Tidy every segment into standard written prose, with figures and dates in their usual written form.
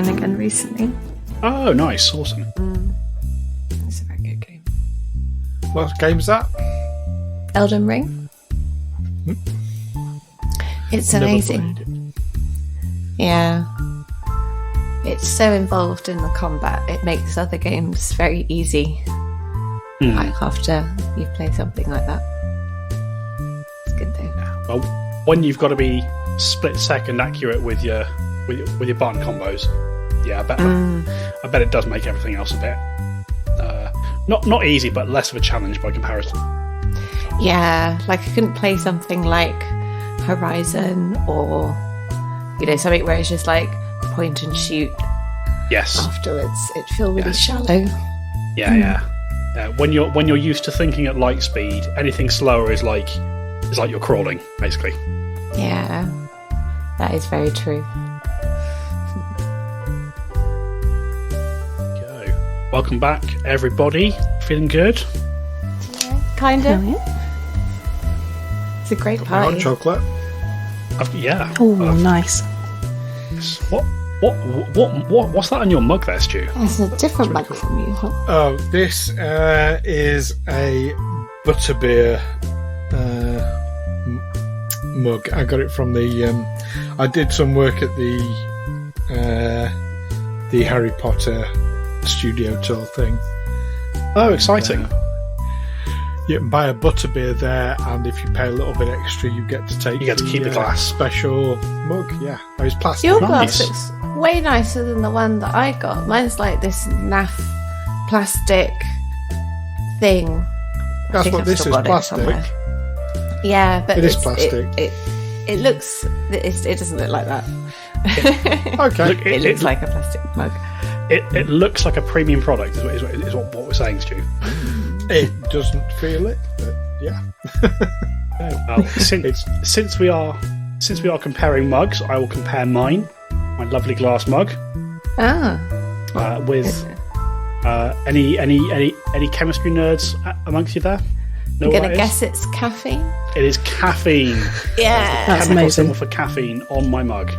playing again recently. Oh, nice. Awesome. It's a very good game. What game's that? Elden Ring. It's amazing. Never played Yeah. It's so involved in the combat, it makes other games very easy. Like after you've played something like that. It's good though. Well, when you've got to be split second accurate with your button combos, yeah, I bet it does make everything else a bit not easy, but less of a challenge by comparison. Yeah, like I couldn't play something like Horizon or something where it's just like point and shoot. Yes. Afterwards, it feels really shallow. Yeah. When you're used to thinking at light speed, anything slower is like you're crawling, basically. Yeah, that is very true. Go. Welcome back, everybody. Feeling good? Kind of. It's a great party. Hot chocolate. Yeah. Oh, nice. What's that on your mug there, Stu? It's a different mug from you. Huh? Oh, this is a butterbeer mug. I got it from the. I did some work at the Harry Potter studio tour thing. Oh, exciting! You can buy a butterbeer there, and if you pay a little bit extra, you get to keep the glass. Special mug. Yeah, oh, it's plastic. Your glass looks way nicer than the one that I got. Mine's like this naff plastic thing. That's what this is, plastic. Yeah, but it is plastic. It looks. It doesn't look like that. Okay. Look, it looks like a plastic mug. It looks like a premium product. Is what we're saying, Stu. It doesn't feel it, but yeah. Well, since we are comparing mugs, I will compare my lovely glass mug. With any chemistry nerds amongst you there? I'm gonna guess it's caffeine. It is caffeine. Yeah, that's chemical amazing. symbol for caffeine on my mug.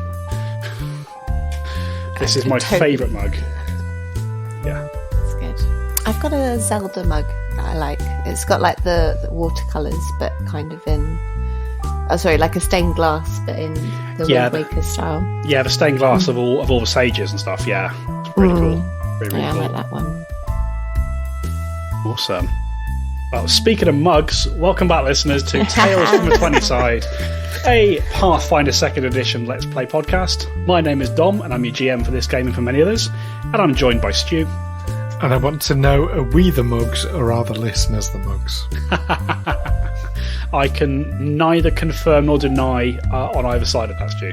This is my favourite mug. Yeah, it's good. I've got a Zelda mug that I like. It's got like the watercolours, but kind of in. Oh, sorry, like a stained glass, but in the Wind Waker style. Yeah, the stained glass of all the sages and stuff. Yeah, it's really cool. Really I cool. like that one. Awesome. Well, speaking of mugs, welcome back, listeners, to Tales from the 20 Side, a Pathfinder 2nd Edition Let's Play podcast. My name is Dom, and I'm your GM for this game and for many others, and I'm joined by Stu. And I want to know, are we the mugs, or are the listeners the mugs? I can neither confirm nor deny on either side of that, Stu.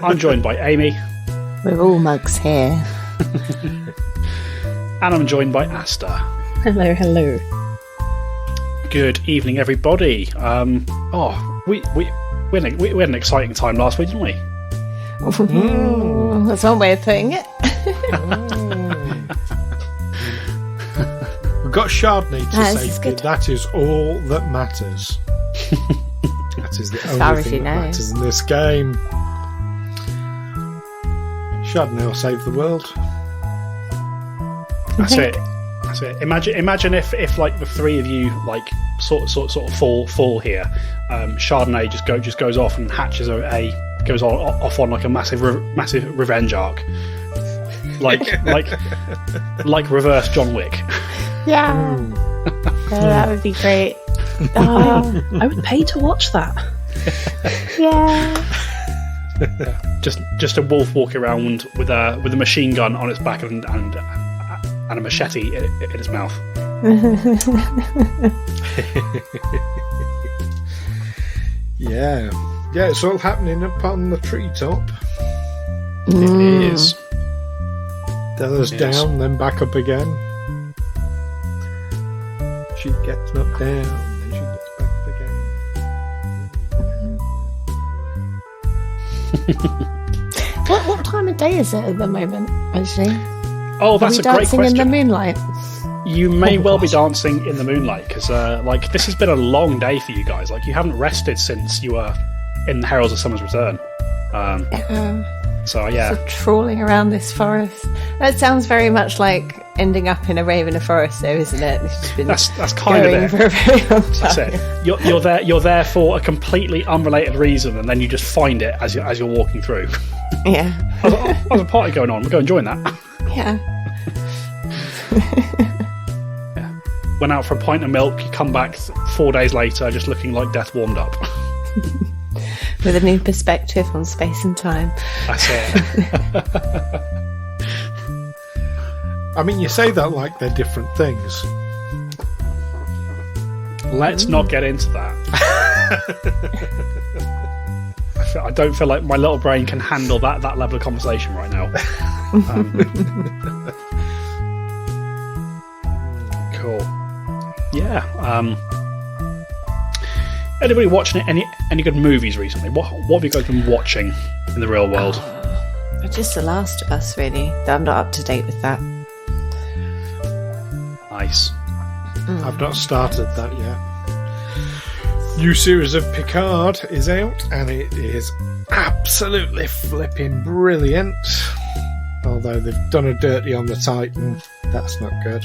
I'm joined by Amy. We're all mugs here. And I'm joined by Asta. Hello. Good evening, everybody. We had an exciting time last week, didn't we? That's one way of putting it. We've got Chardonnay to That's safety. good. That is all that matters. That is the As far only as thing you that know. matters in this game. Chardonnay will save the world. That's it. Imagine if like the three of you like sort of fall here. Chardonnay just goes off and hatches goes off on like a massive revenge arc, like reverse John Wick. Yeah. That would be great. I would pay to watch that. Yeah. Just a wolf walking around with a machine gun on its back and a machete in its mouth. Yeah, it's all happening up on the treetop. It is. Dela's down, then back up again. She gets knocked down, then she gets back up again. What time of day is it at the moment, actually? Oh, that's a great dancing question. in the moonlight? You may well be dancing in the moonlight because, this has been a long day for you guys. Like, you haven't rested since you were in the Heralds of Summer's Return. So yeah, So trawling around this forest. That sounds very much like ending up in a rave in a forest, though, isn't it? It's just been that's kind of going it. for a very long time. That's it. You're there for a completely unrelated reason, and then you just find it as you're walking through. Yeah. There's a party going on. We'll go and join that. Yeah. Yeah. Went out for a pint of milk. You come back 4 days later, just looking like death warmed up. With a new perspective on space and time. That's it. I mean, you say that like they're different things. Let's not get into that. I don't feel like my little brain can handle that level of conversation right now. Cool. Yeah. Anybody watching any good movies recently? What have you guys been watching in the real world? Just The Last of Us, really. I'm not up to date with that. Nice. I've not started that yet. New series of Picard is out, and it is absolutely flipping brilliant. Although they've done a dirty on the Titan, that's not good.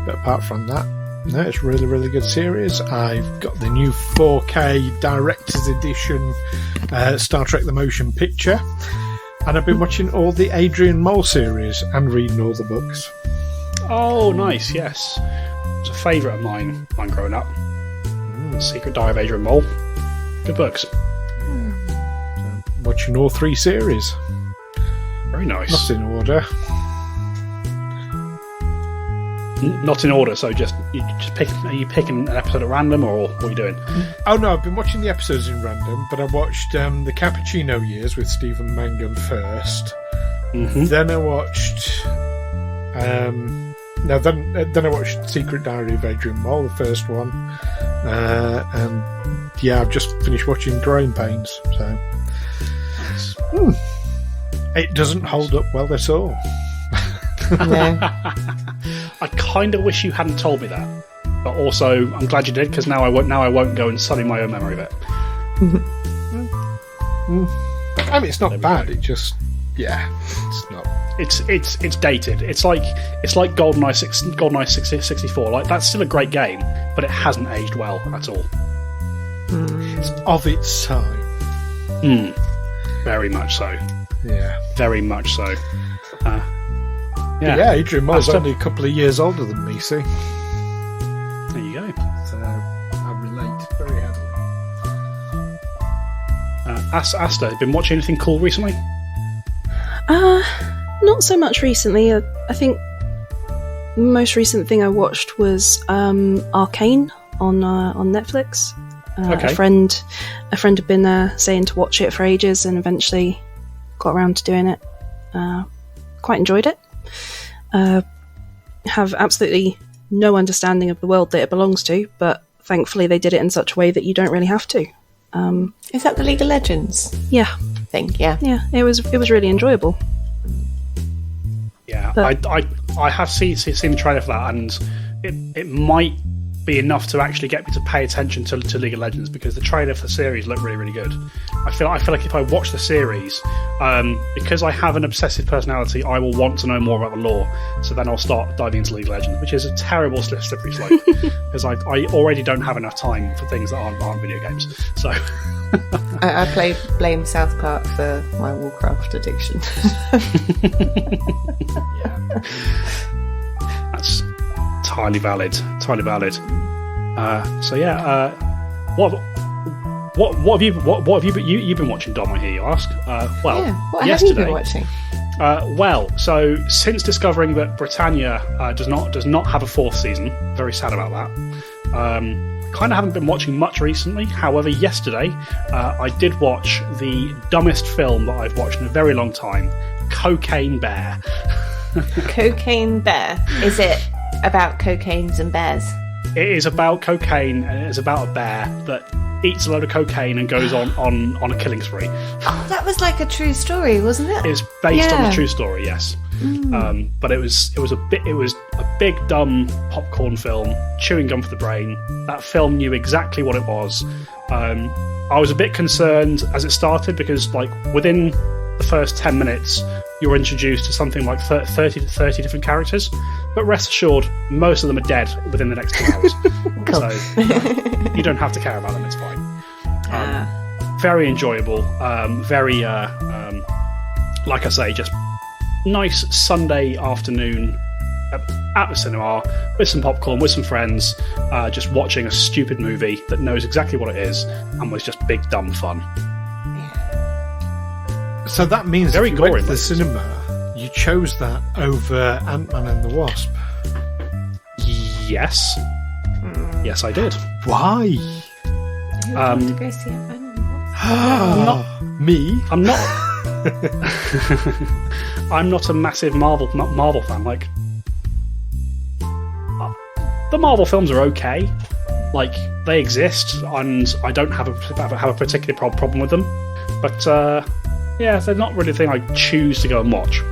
But apart from that, no, it's a really, really good series. I've got the new 4K Director's Edition Star Trek The Motion Picture, and I've been watching all the Adrian Mole series and reading all the books. Oh, nice. Yes, it's a favourite of mine growing up. Secret Diary of Adrian Mole. Good books. So, watching all 3 series. Very nice. Not in order. Not in order, so just pick. Are you picking an episode at random, or what are you doing? Oh no, I've been watching the episodes in random, but I watched the Cappuccino Years with Stephen Mangan first. Mm-hmm. Then I watched then I watched Secret Diary of Adrian Mole, the first one, and yeah, I've just finished watching Growing Pains. So it doesn't hold up well at all. No. I kind of wish you hadn't told me that, but also I'm glad you did, because now I won't go and sully my own memory of it. I mean, it's not bad. It just, yeah, it's not. It's dated. It's like GoldenEye 64. Like, that's still a great game, but it hasn't aged well at all. It's of its time. Very much so. Yeah. Very much so. Yeah, Adrian Mole's only a couple of years older than me, see? There you go. So I relate very heavily. Asta, been watching anything cool recently? Not so much recently. I think the most recent thing I watched was Arcane on Netflix. Okay. A friend had been saying to watch it for ages, and eventually got around to doing it. Quite enjoyed it. Have absolutely no understanding of the world that it belongs to, but thankfully they did it in such a way that you don't really have to. Is that the League of Legends Yeah, thing? Yeah. it was really enjoyable. Yeah, But- I have seen the trailer for that, and it might be enough to actually get me to pay attention to League of Legends, because the trailer for the series looked really, really good. I feel like if I watch the series, because I have an obsessive personality, I will want to know more about the lore. So then I'll start diving into League of Legends, which is a terrible slippery slope, because I already don't have enough time for things that aren't video games. So I blame South Park for my Warcraft addiction. yeah, that's entirely valid. So yeah, what have you been watching, Dom? I hear you ask. Well, Yeah. What have yesterday. you been watching? So since discovering that Britannia does not have a 4th season, very sad about that. Kind of haven't been watching much recently. However, yesterday I did watch the dumbest film that I've watched in a very long time, Cocaine Bear. Cocaine Bear. Is it about cocaines and bears? It is about cocaine, and it is about a bear that eats a load of cocaine and goes on a killing spree. Oh, that was like a true story, wasn't it? It's based on Yeah. a true story, yes. But it was a big dumb popcorn film, chewing gum for the brain. That film knew exactly what it was. I was a bit concerned as it started, because like within the first 10 minutes, you're introduced to something like 30 to 30 different characters. But rest assured, most of them are dead within the next 2 hours. Cool. So you don't have to care about them, it's fine. Very enjoyable. Very, like I say, just nice Sunday afternoon at the cinema with some popcorn, with some friends, just watching a stupid movie that knows exactly what it is and was just big, dumb fun. So that means Very if you went gory, to the like- cinema, you chose that over Ant-Man and the Wasp. Yes. Yes, I did. Why? Who wanted to go see a film? Me? I'm not. I'm not a massive Marvel fan. Like, the Marvel films are okay. Like, they exist, and I don't have a particular problem with them. But yeah, they're not really a thing I choose to go and watch.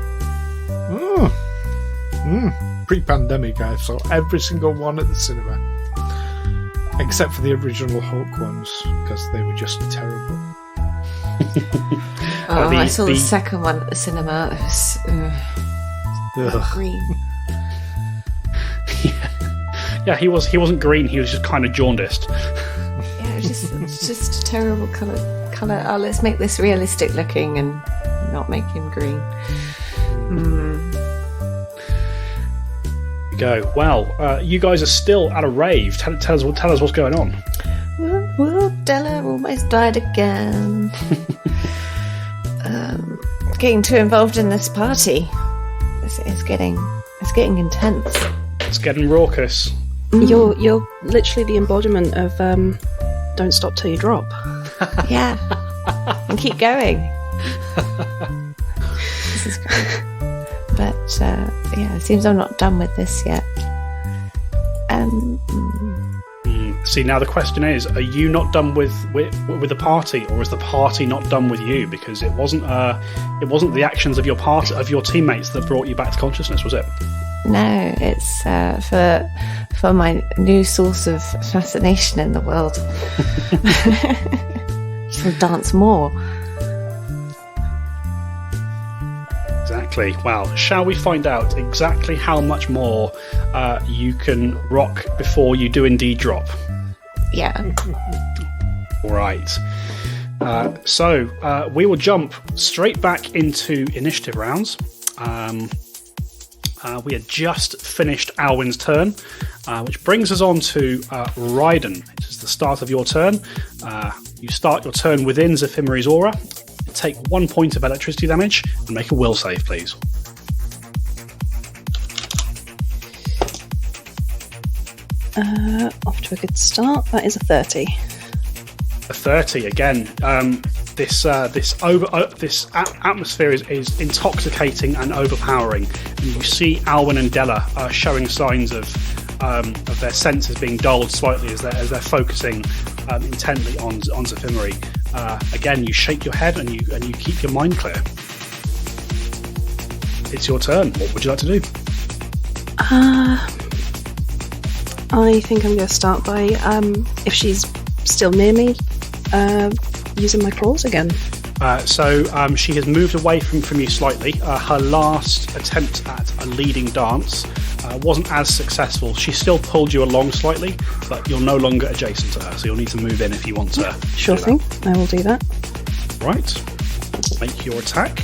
Pre-pandemic, I saw every single one at the cinema, except for the original Hulk ones because they were just terrible. I saw the second one at the cinema. It was Ugh. green. Yeah, he wasn't green. He was just kind of jaundiced. Yeah, it's just a terrible colour. Oh, let's make this realistic looking and not make him green. Go. Well, you guys are still at a rave. Tell us what's going on. Well, Dela almost died again. Getting too involved in this party. It's getting intense. It's getting raucous. You're literally the embodiment of don't stop till you drop. Yeah, and keep going. This is great. But yeah, it seems I'm not done with this yet. See, now the question is: are you not done with the party, or is the party not done with you? Because it wasn't the actions of your teammates that brought you back to consciousness, was it? No, it's for my new source of fascination in the world. She'll dance more. Exactly. Well, shall we find out exactly how much more you can rock before you do indeed drop? Yeah. All right. So we will jump straight back into initiative rounds. We had just finished Alwyn's turn, which brings us on to Raiden, which is the start of your turn. You start your turn within Zephimere's aura. Take 1 point of electricity damage and make a will save, please. Off to a good start. That is a 30. A 30 again. This atmosphere is intoxicating and overpowering. And you see Alwyn and Dela showing signs of their senses being dulled slightly as they're focusing intently on Zephimere. Again, you shake your head and you keep your mind clear. It's your turn. What would you like to do? I think I'm going to start by, if she's still near me, using my claws again. So she has moved away from you slightly. Her last attempt at a leading dance wasn't as successful. She still pulled you along slightly, but you're no longer adjacent to her, so you'll need to move in if you want to. Sure thing, I will do that. Right. Make your attack.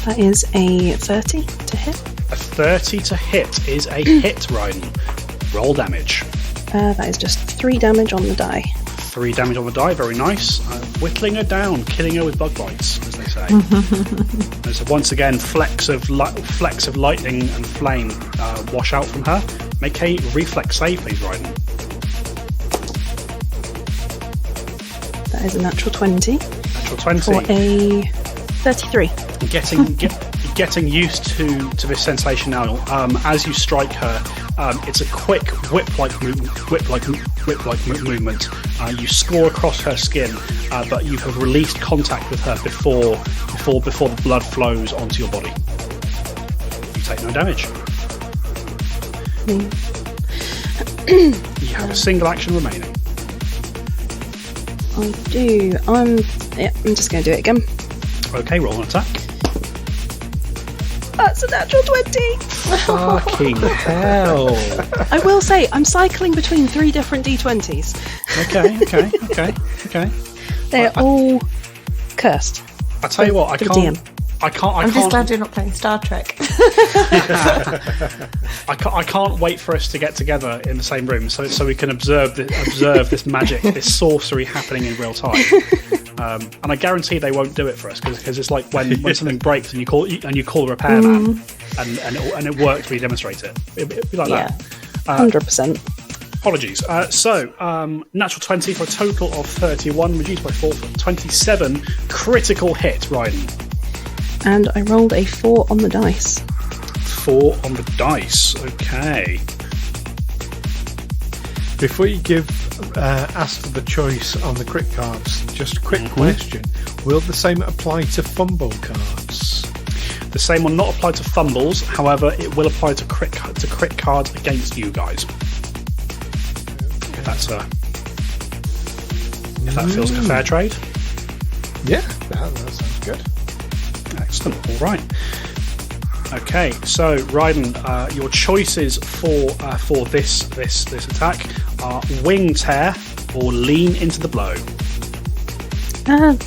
That is a 30 to hit. A 30 to hit is a hit, Raiden. Roll damage. That is just 3 damage on the die. 3 damage on the die, very nice. Whittling her down, killing her with bug bites, as they say. So once again, flecks of lightning and flame wash out from her. Make a reflex save, please, Raiden. That is a natural 20. Natural 20. For a 33. Getting used to this sensation now. As you strike her, it's a quick whip-like movement. You score across her skin, but you have released contact with her before the blood flows onto your body. You take no damage. You have a single action remaining. I do. I'm just going to do it again. Okay, roll an attack. That's a natural 20. Fucking hell. I will say, I'm cycling between 3 different D20s. Okay. They're all cursed. I tell you what, I can't. I'm just glad you're not playing Star Trek. I can't wait for us to get together in the same room so we can observe this magic, this sorcery happening in real time. And I guarantee they won't do it for us because it's like when something breaks and you call a repairman and it works when you demonstrate it. It'd be like that. 100%. Apologies. Natural 20 for a total of 31, reduced by 4 for 27. Critical hit, Raiden. And I rolled a 4 on the dice. 4 on the dice. Okay. Before you ask for the choice on the crit cards, just a quick question. Will the same apply to fumble cards? The same will not apply to fumbles, however, it will apply to crit cards against you guys. If that feels like a fair trade. Yeah, that sounds good. Excellent. All right. Okay, so Raiden, your choices for this attack are wing tear or lean into the blow.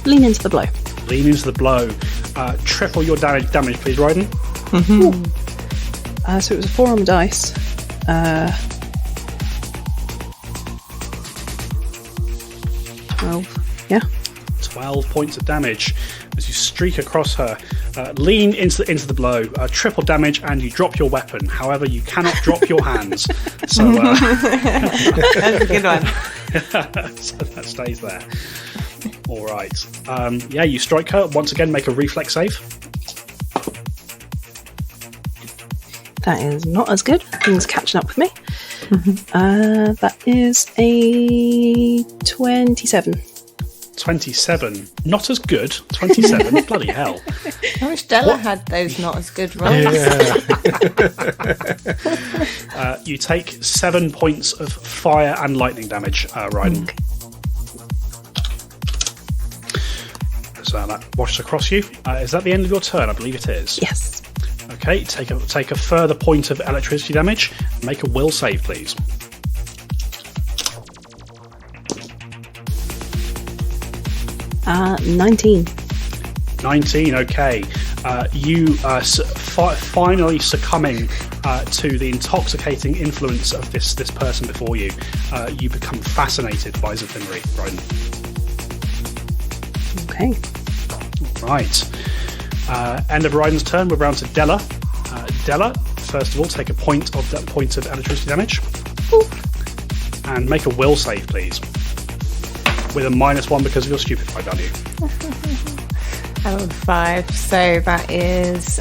Lean into the blow. Lean into the blow. Triple your damage, please, Raiden. Mm-hmm. So it was a 4 on the dice. 12. Yeah. 12 points of damage as you streak across her. Lean into the blow. Triple damage, and you drop your weapon. However, you cannot drop your hands. So that's a good one. So that stays there. All right. You strike her once again. Make a reflex save. That is not as good. Things catching up with me. That is a 27. 27. Not as good. 27. Bloody hell. I wish Dela had those not as good rolls. Yeah. You take 7 points of fire and lightning damage, Raiden. Okay. So that washes across you. Is that the end of your turn? I believe it is. Yes. Okay, take a further point of electricity damage. Make a will save, please. 19. 19, okay. You finally succumbing to the intoxicating influence of this person before you. You become fascinated by Zephimere, Raiden. Okay. Right. End of Raiden's turn. We're round to Dela. Dela, first of all, take a point of electricity damage. Ooh. And make a will save, please. With a -1 because of your stupefied value. 5, so that is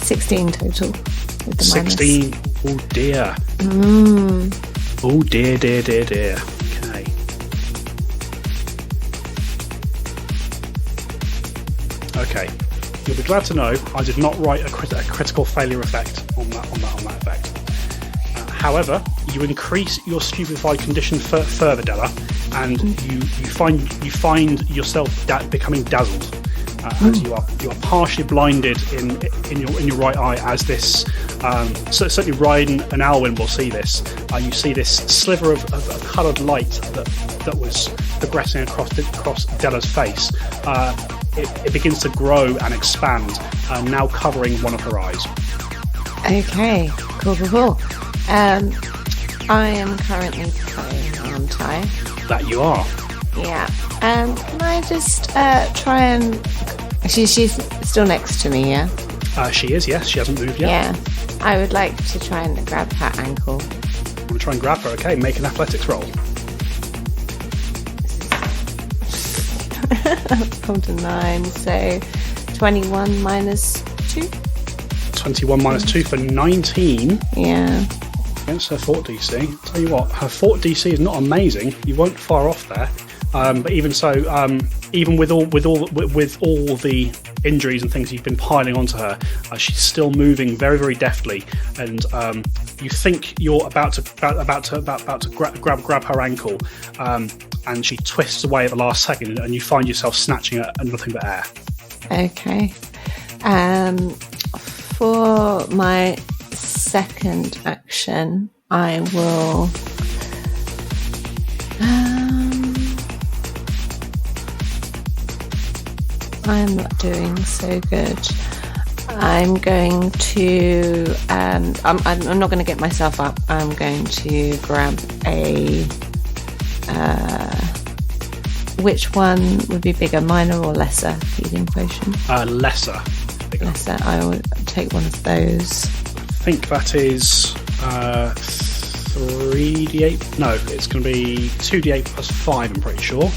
16 total. With the 16. minus. Oh dear. Oh dear. Okay. Okay. You'll be glad to know I did not write a critical failure effect on that effect. However, you increase your stupefied condition further, Dela, and you find yourself becoming dazzled as you are partially blinded in your right eye as this. So certainly Raiden and Alwyn will see this. You see this sliver of coloured light that was progressing across Dela's face. It begins to grow and expand, now covering one of her eyes. Okay, cool. I am currently playing, aren't I? That you are. Yeah. Can I just try and... She's still next to me, yeah? She is, yes. She hasn't moved yet. Yeah. I would like to try and grab her ankle. I'm going to try and grab her. Okay, make an athletics roll. Rolled a 9, so 21 minus 2? 21 minus 2 for 19. Yeah. Against her fort DC. Tell you what, her fort DC is not amazing. You weren't far off there. But even so, even with all the injuries and things you've been piling onto her, she's still moving very, very deftly, and you think you're about to grab her ankle, and she twists away at the last second, and you find yourself snatching at nothing but air. Okay. For my second action, I will. I'm not doing so good. I'm going to. I'm not going to get myself up. I'm going to grab a. Which one would be bigger, minor or lesser healing potion? Lesser. Bigger. Lesser. I will take one of those. I think that is 3d8. No, it's going to be 2d8 plus 5. I'm pretty sure.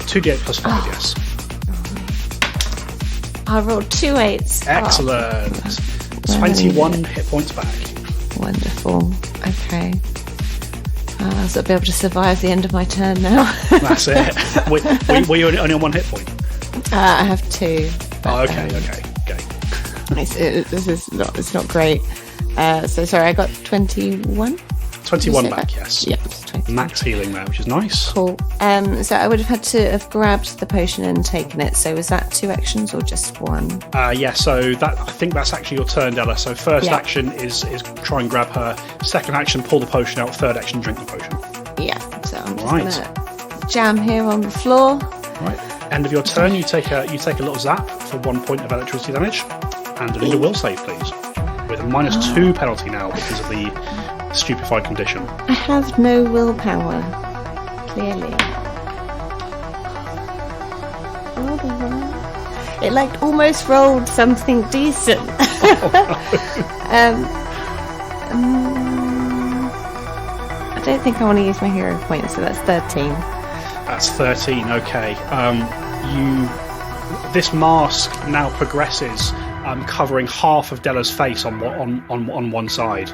2d8 plus 5, yes. I rolled 2 8s. Excellent. 21 hit points back. Wonderful. Okay. So I'll be able to survive the end of my turn now. That's it. Were you only on 1 hit point? I have 2. But, okay. It's not great. So sorry, I got 21? 21 back, yes. Yeah, max healing there, which is nice. Cool. So I would have had to have grabbed the potion and taken it. So was that 2 actions or just 1? Yeah. So I think that's actually your turn, Dela. So first action is try and grab her. Second action, pull the potion out. Third action, drink the potion. Yeah. So I'm just gonna jam here on the floor. Right. End of your turn. You take a little zap for 1 point of electricity damage, and do a will save, please, with a -2 penalty now because of the stupefied condition. I have no willpower, clearly. It almost rolled something decent. I don't think I want to use my hero point, so that's 13. That's 13. Okay. This mask now progresses, covering half of Dela's face on one side.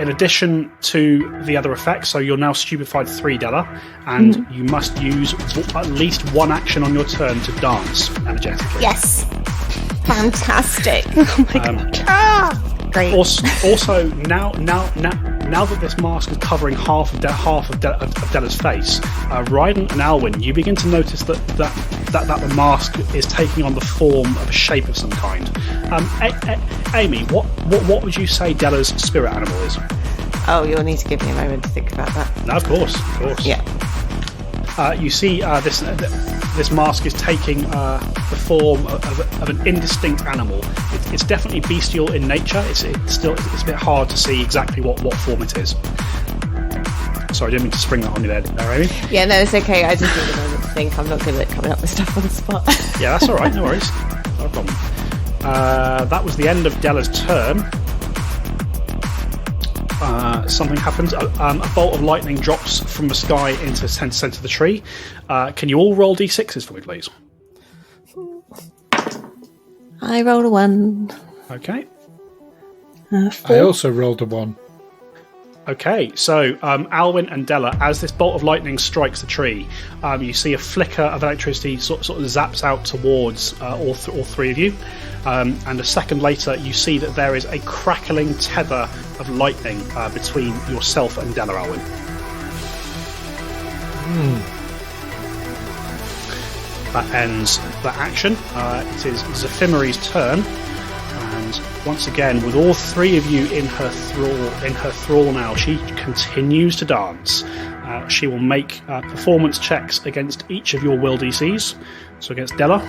In addition to the other effects, so you're now stupefied 3, Dela, and you must use at least 1 action on your turn to dance energetically. Yes, fantastic! Oh my god! Great. Also, now that this mask is covering half of Dela's face, Raiden and Alwyn, you begin to notice that the mask is taking on the form of a shape of some kind. Amy, what would you say Dela's spirit animal is? Oh, you'll need to give me a moment to think about that. No, of course. Yeah. You see, this mask is taking the form of an indistinct animal. It's definitely bestial in nature. It's a bit hard to see exactly what form it is. Sorry, I didn't mean to spring that on you there, Amy. Yeah, no, it's okay. I just need a moment to think. I'm not good at coming up with stuff on the spot. Yeah, that's all right. No worries. No problem. That was the end of Dela's turn. Something happens. A bolt of lightning drops from the sky into the centre of the tree. Can you all roll d6s for me, please? I rolled a 1. Okay. 4. I also rolled a 1. Okay, so Alwyn and Dela, as this bolt of lightning strikes the tree, you see a flicker of electricity sort of zaps out towards all 3 of you, and a second later you see that there is a crackling tether of lightning between yourself and Dela, Alwyn. That ends that action. It is Zephimere's turn, and once again, with all 3 of you in her thrall now, she continues to dance. She will make performance checks against each of your will DCs. So against Dela,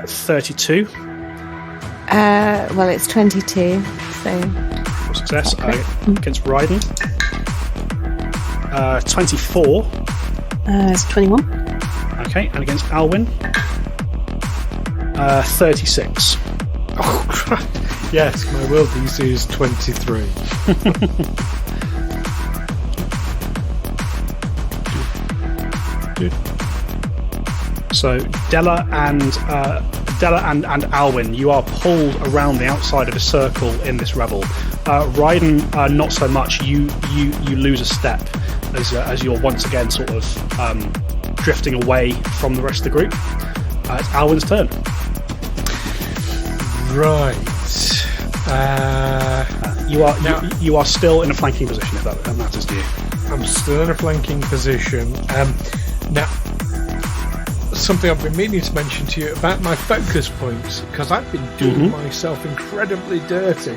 32. Well, it's 22, so... Success. Against Raiden, 24. It's 21. Okay, and against Alwyn, 36. Oh, crap. Yes, my will DC is 23. So Dela and Alwyn, you are pulled around the outside of a circle in this revel. Raiden, not so much. You lose a step as you're once again sort of drifting away from the rest of the group. It's Alwyn's turn. Right. You are still in a flanking position, if that matters to you. I'm still in a flanking position. Now, something I've been meaning to mention to you about my focus points, because I've been doing myself incredibly dirty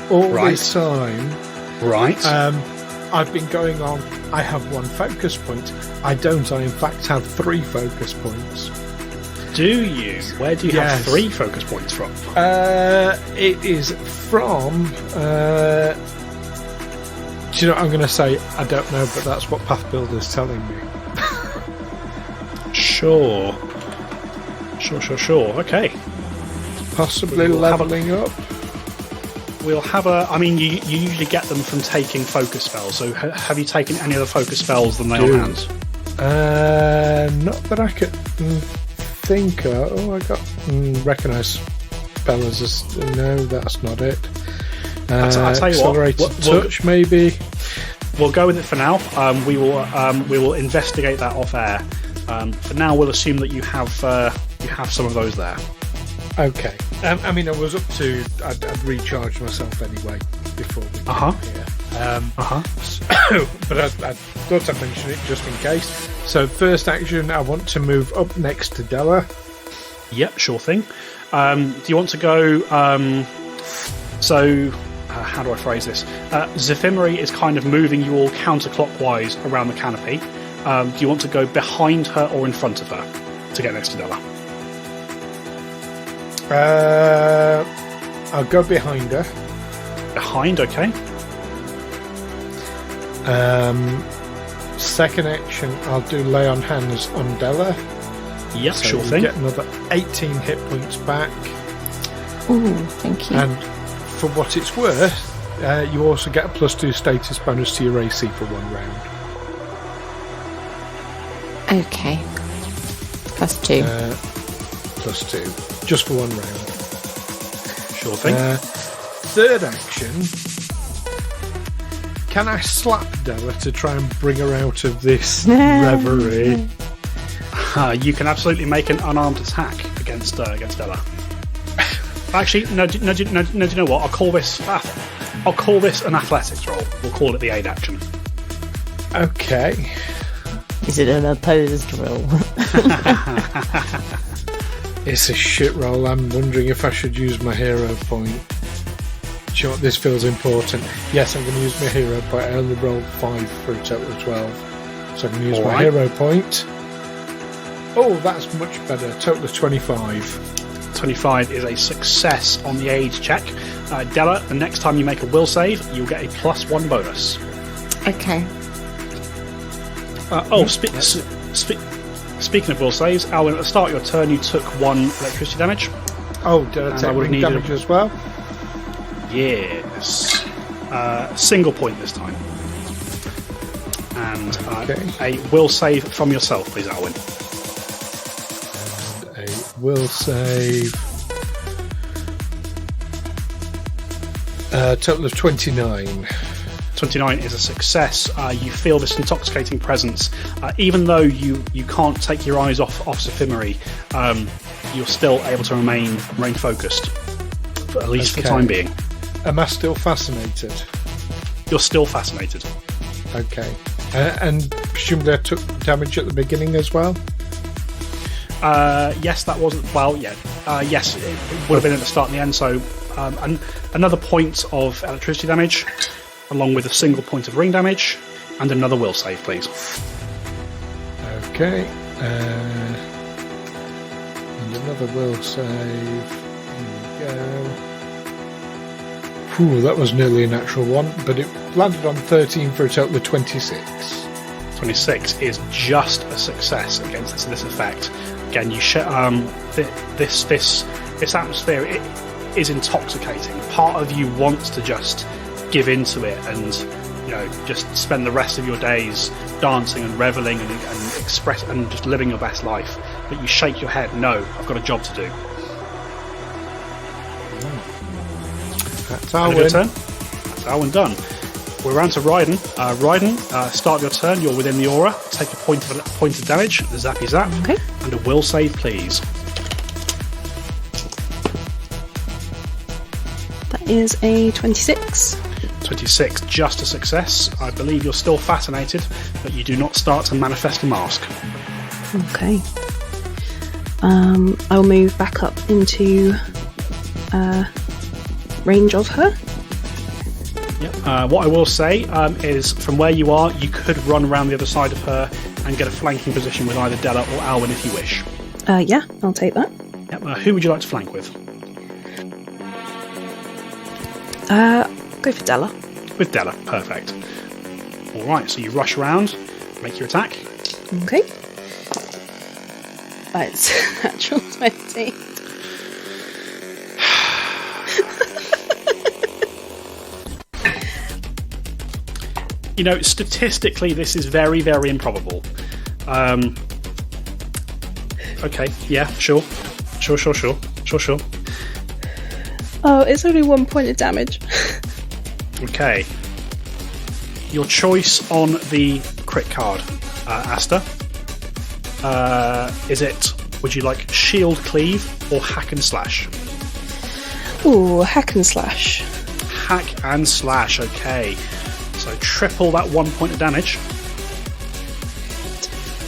all this time. Right. I've been going on, I have 1 focus point. I don't. I, in fact, have 3 focus points. Do you? Where do you have 3 focus points from? It is from... do you know what I'm going to say? I don't know, but that's what Path Builder's telling me. Sure. Okay. Possibly levelling up. We'll have a... I mean, you usually get them from taking focus spells, so have you taken any other focus spells than Lay on Hands? Not that I could think of. Oh, I got... recognise spell as... No, that's not it. I'll tell you accelerated touch, maybe? We'll go with it for now. We will investigate that off air. For now, we'll assume that you have some of those there. Okay. I mean, I was up to... I'd recharged myself anyway before we came here. But I thought I'd mention it just in case. So, first action, I want to move up next to Dela. Yep, sure thing. Do you want to go... how do I phrase this? Zephimere is kind of moving you all counterclockwise around the canopy. Do you want to go behind her or in front of her to get next to Dela? I'll go behind her. Behind, okay. Second action, I'll do Lay on Hands on Dela. Yep, so sure thing. Get another 18 hit points back. Ooh, thank you. And for what it's worth, you also get a +2 status bonus to your AC for 1 round. Okay. +2. +2. Just for 1 round. Sure thing. Third action. Can I slap Dela to try and bring her out of this reverie? You can absolutely make an unarmed attack against Dela. Actually, no. Do you know what? I'll call this an athletics roll. We'll call it the aid action. Okay. Is it an opposed roll? It's a shit roll. I'm wondering if I should use my hero point. Do you know what? This feels important. Yes, I'm going to use my hero point. I only rolled 5 for a total of 12. So I can use my hero point. Oh, that's much better. Total of 25. 25 is a success on the aid check. Dela, the next time you make a will save, you'll get a +1 bonus. Okay. Speaking of will saves, Alwyn, at the start of your turn, you took 1 electricity damage. Oh, did I take ring damage as well? Yes. Single point this time. And a will save from yourself, please, Alwyn. And a will save. Total of 29. 29 is a success. You feel this intoxicating presence. Even though you can't take your eyes off Zephimere, you're still able to remain focused, for at least for the time being. Am I still fascinated? You're still fascinated. Okay. And presumably I took damage at the beginning as well? Yes, that wasn't... Well, yeah. Yes, it would have been at the start and the end, so another point of electricity damage, along with a single point of ring damage, and another will save, please. Okay. And another will save. There we go. Ooh, that was nearly a natural one, but it landed on 13 for a total of 26. 26 is just a success against this effect. Again, you this atmosphere, it is intoxicating. Part of you wants to just give into it and just spend the rest of your days dancing and reveling and express and just living your best life, but you shake your head. No, I've got a job to do. That's Alwyn. Turn. Alwyn done. We're around to Raiden. Raiden, start of your turn. You're within the aura. Take a point of damage. The zappy zap. Okay. And a will save, please. That is a 26. 26, just a success. I believe you're still fascinated, but you do not start to manifest a mask. Okay. I'll move back up into range of her. Yep. What I will say is, from where you are, you could run around the other side of her and get a flanking position with either Dela or Alwyn if you wish. Yeah, I'll take that. Yep. Who would you like to flank with? Go for Dela. With Dela, perfect. Alright, so you rush around, make your attack. Okay. That's natural 20. You know, statistically, this is very, very improbable. Okay, yeah, sure. Sure. Oh, it's only 1 point of damage. Okay. Your choice on the crit card, Asta. Is it, would you like shield cleave or hack and slash? Ooh, hack and slash. Hack and slash, okay. So triple that 1 point of damage.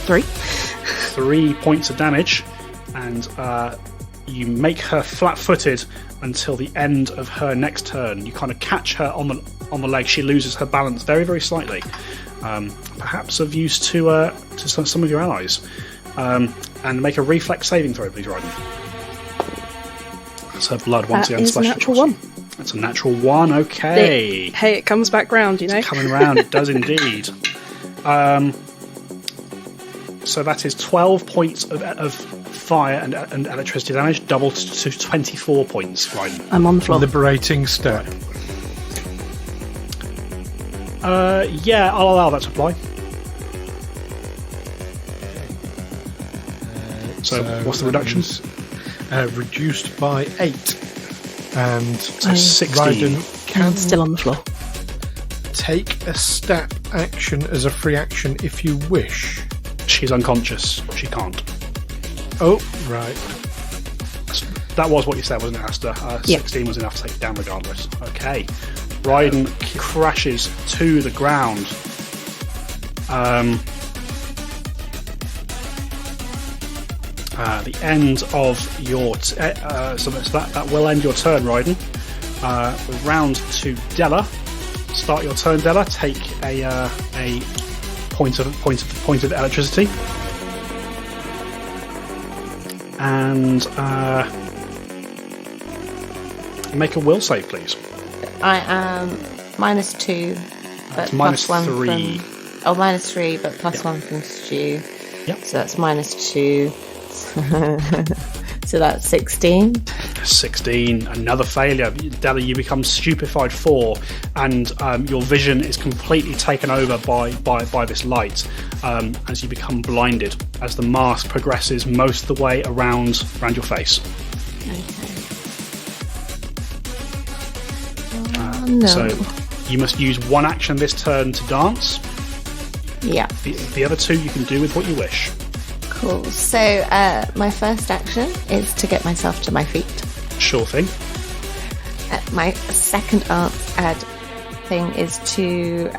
3. 3 points of damage. And you make her flat-footed until the end of her next turn. You kind of catch her on the leg. She loses her balance very, very slightly. Perhaps of use to some of your allies. And make a reflex saving throw, please, Raiden. That's her blood once again. That is a natural 1. That's a natural 1, okay. Hey, it comes back round, you know. It's coming around, it does indeed. So that is 12 points of fire and electricity damage, doubled to 24 points, Raiden. I'm on the floor. Liberating step. Yeah, I'll allow that to apply. So what's the reduction? Reduced by 8. And so 16. Raiden can still on the floor. take a step action as a free action if you wish. She's unconscious. She can't. Oh, right. That was what you said, wasn't it, Asta? 16 was enough to take it down regardless. Okay. Raiden crashes to the ground. The end of your... so that will end your turn, Raiden. We're round to Dela. Start your turn, Dela. Take a point of electricity. And make a will save, please. I am -2, but minus +1 3. from... -3, but +1 from Stu. Yep. So that's -2. So that's 16. 16, another failure. Dela, you become stupefied 4, and your vision is completely taken over by this light as you become blinded as the mask progresses most of the way around your face. Okay. No. So you must use one action this turn to dance. Yeah. The other 2 you can do with what you wish. Cool. So my first action is to get myself to my feet. Sure thing. My second thing is to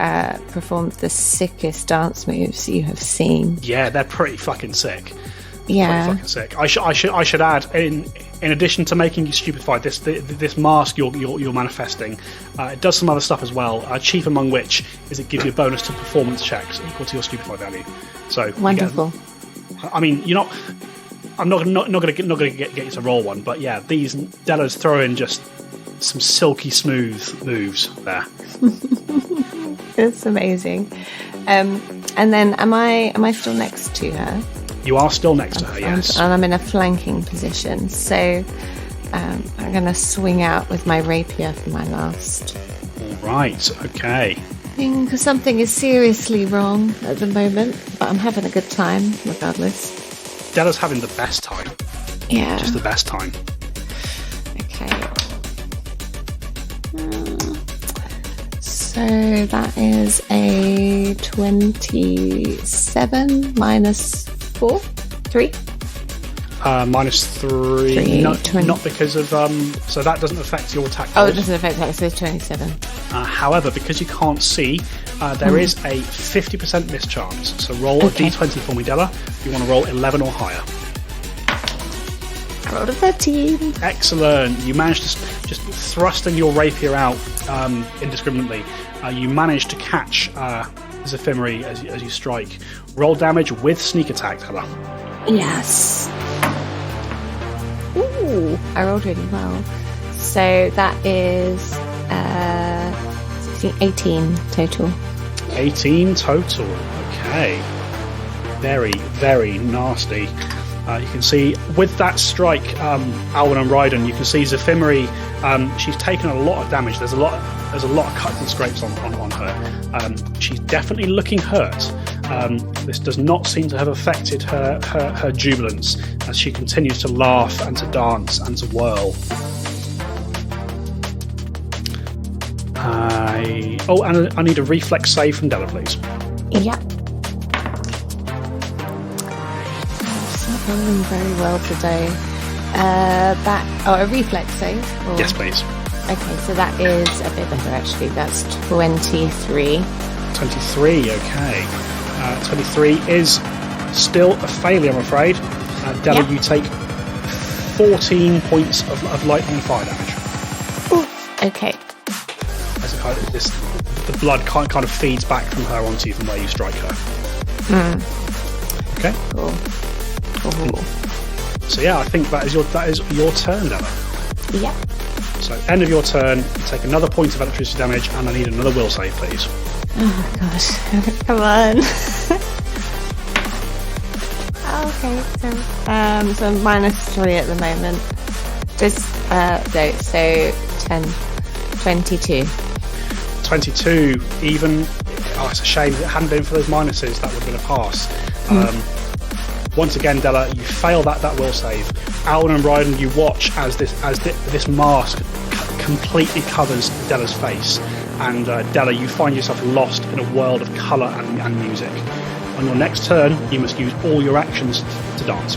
perform the sickest dance moves you have seen. Yeah, they're pretty fucking sick. Yeah. Pretty fucking sick. I should add, in addition to making you stupefied, this mask you're manifesting, it does some other stuff as well. Chief among which is it gives you a bonus to performance checks equal to your stupefied value. So wonderful. I mean, you're not. I'm not going to get you to roll one, but yeah, these Dela's throwing just some silky smooth moves there. It's amazing. And then am I still next to her? You are still next to her, yes. And I'm in a flanking position, so I'm going to swing out with my rapier for my last. All right. Okay. Because something is seriously wrong at the moment, but I'm having a good time regardless. Dela's having the best time. Yeah. Just the best time. Okay. So that is a 27 minus 4? 3? Minus 3. No, 20. not because of... so that doesn't affect your attack Oh, roll. it doesn't affect that, so it's 27. However, because you can't see, there is a 50% miss chance. So roll a d20 for me, Dela. You want to roll 11 or higher. I rolled a 13. Excellent. You managed to just thrusting your rapier out indiscriminately. You managed to catch Zephimere as you strike. Roll damage with sneak attack, Dela. Yes. Ooh, I rolled really well. So that is 16, 18 total. 18 total. Okay. Very, very nasty. You can see with that strike, Alwyn and Raiden, you can see Zephimere. She's taken a lot of damage. There's a lot of cuts and scrapes on her. She's definitely looking hurt. This does not seem to have affected her jubilance as she continues to laugh and to dance and to whirl. And I need a reflex save from Dela, please. Yeah. Not rolling very well today. A reflex save? Or... Yes, please. Okay, so that is a bit better actually. That's 23. 23, okay. 23 is still a failure, I'm afraid. Dela, you take 14 points of lightning fire damage. Ooh, okay. As the blood kind of feeds back from her onto you from where you strike her. Okay. Cool. So yeah, I think that is your turn, Dela. Yeah. So end of your turn, you take another point of electricity damage, and I need another will save, please. Oh gosh, come on. Okay, so -3 at the moment. Just so 10, 22. 22, even. Oh, it's a shame. If it hadn't been for those minuses, that would have been a pass. Once again, Dela, you fail that will save. Alwyn and Raiden, you watch as this mask completely covers Dela's face, and Dela, you find yourself lost in a world of colour and music. On your next turn, you must use all your actions to dance.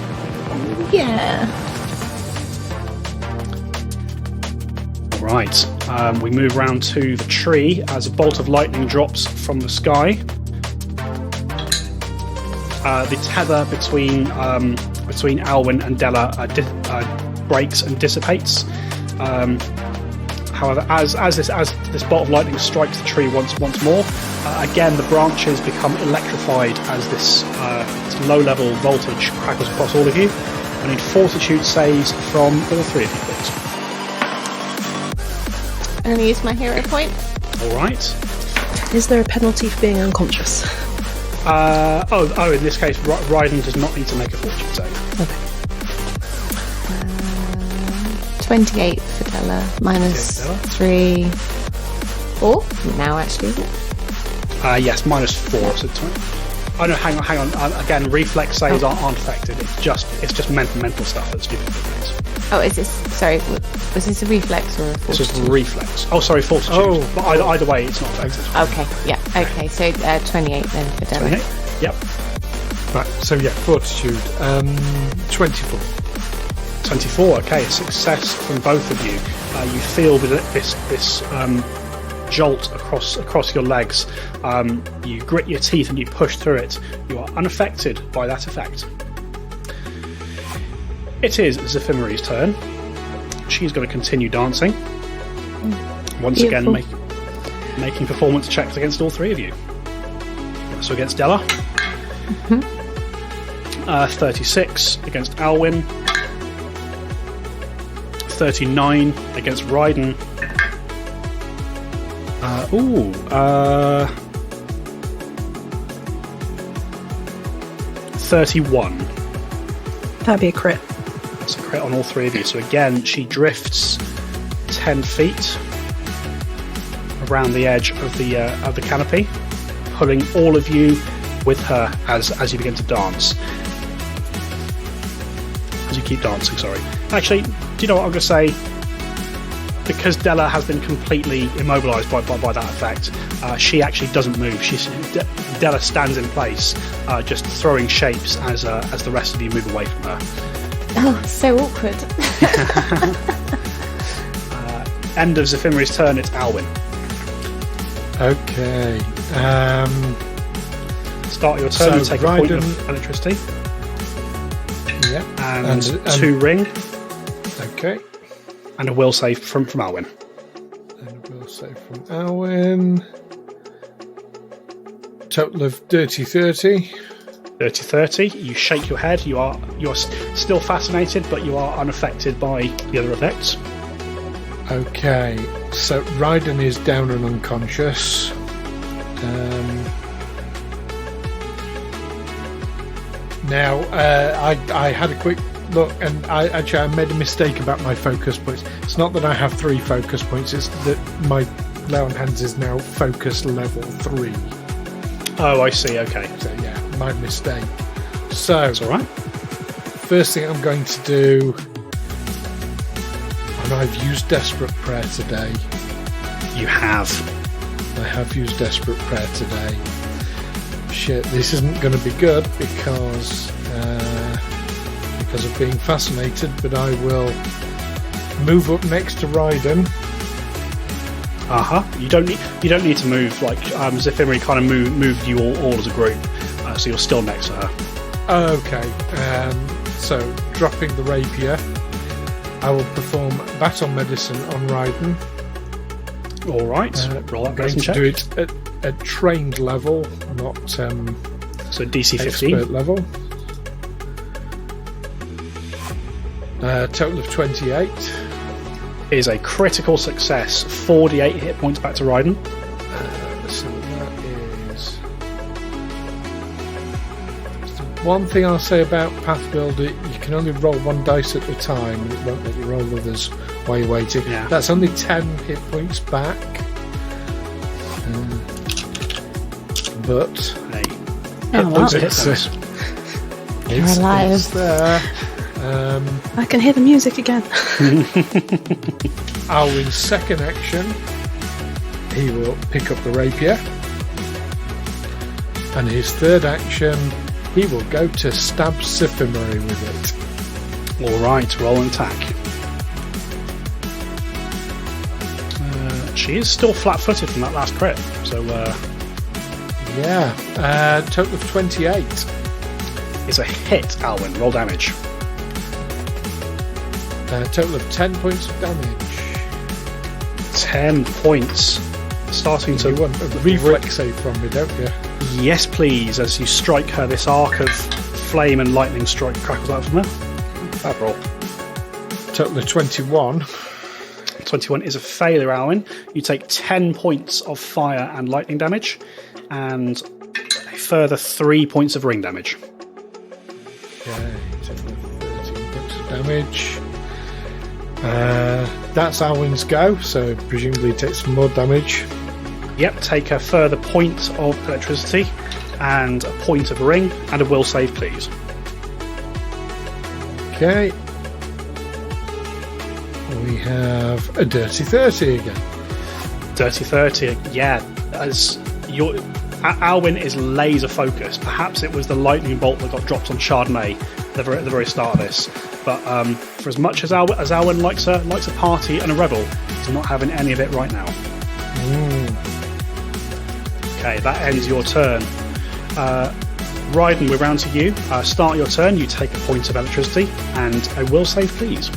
Yeah. Right, we move round to the tree as a bolt of lightning drops from the sky. The tether between Alwyn and Dela breaks and dissipates. However, as this bolt of lightning strikes the tree once more, again the branches become electrified as this low-level voltage crackles across all of you. I need fortitude saves from all three of you, please. I'm going to use my hero point. All right. Is there a penalty for being unconscious? In this case, Raiden does not need to make a fortune save. Okay. 28 for Dela, -3, 4 now actually, isn't it? Yes, -4. So 20. Oh no, hang on. Again, reflex saves aren't affected. It's just mental stuff that's stupid things. Oh, is this? Sorry, was this a reflex or a fortitude? This was reflex. Oh, sorry, fortitude. But either way, it's not affected. Okay, yeah, okay. So 28 then for Dela. 28. Yep. Right, so yeah, fortitude. 24. 24. Okay, a success from both of you. You feel this jolt across your legs. You grit your teeth and you push through it. You are unaffected by that effect. It is Zephimere's turn. She's going to continue dancing. Once again, making performance checks against all three of you. So against Dela. 36 against Alwyn. 39 against Raiden. 31. That'd be a crit. It's a crit on all three of you. So again, she drifts 10 feet around the edge of the canopy, pulling all of you with her as you begin to dance. As you keep dancing, sorry. Actually, do you know what I'm going to say? because Dela has been completely immobilised by that effect, she actually doesn't move. Dela stands in place, just throwing shapes as the rest of you move away from her. Oh, so awkward. End of Zephimere's turn. It's Alwyn. Okay. Start your turn. You take a point Raiden, of electricity. Yeah. And 2 ring. Okay. And a will save from Alwyn. And a will save from Alwyn. Total of dirty 30. Dirty 30. You shake your head. You're still fascinated, but you are unaffected by the other effects. Okay. So Raiden is down and unconscious. Now, I had a quick look, and I made a mistake about my focus points. It's not that I have 3 focus points, it's that my Lay on Hands is now focus level 3. Oh, I see, okay. So, yeah, my mistake. So, that's alright. First thing I'm going to do, and I've used Desperate Prayer today. You have. I have used Desperate Prayer today. Shit, this isn't going to be good because of being fascinated, but I will move up next to Raiden. You don't need to move. Like Zephimere kind of moved you all as a group, so you're still next to her. Okay. So dropping the rapier, I will perform Baton Medicine on Raiden. All right. Roll that going to check. do it at trained level, not so DC 15 expert level. Total of 28 is a critical success. 48 hit points back to Raiden. So that is one thing I'll say about Path Builder: you can only roll 1 dice at a time. It won't let you roll others while you're waiting. Yeah. That's only 10 hit points back. But It's You're alive. It's there. I can hear the music again. Alwyn's second action, he will pick up the rapier, and his third action, he will go to stab Zephimere with it. all right. Roll and attack. She is still flat-footed from that last crit, so Yeah, total of 28. it's a hit. Alwyn, roll damage. Total of 10 points of damage. 10 points. Starting to You want a reflex save from me, don't you? Yes, please. As you strike her, this arc of flame and lightning strike crackles out from her. Fab roll. Total of 21. 21 is a failure, Alwyn. You take 10 points of fire and lightning damage, and a further 3 points of ring damage. Okay, total of 13 points of damage. That's Alwyn's go, so presumably he takes some more damage. Yep, take a further point of electricity, and a point of ring, and a will save, please. Okay. We have a dirty 30 again. Dirty 30, yeah. As your Alwyn is laser focused. Perhaps it was the lightning bolt that got dropped on Chardonnay at the very start of this. But for as much as Alwyn likes a party and a revel, he's not having any of it right now. Okay, that ends your turn. Raiden, we're round to you. Start your turn. You take a point of electricity and a will save, please.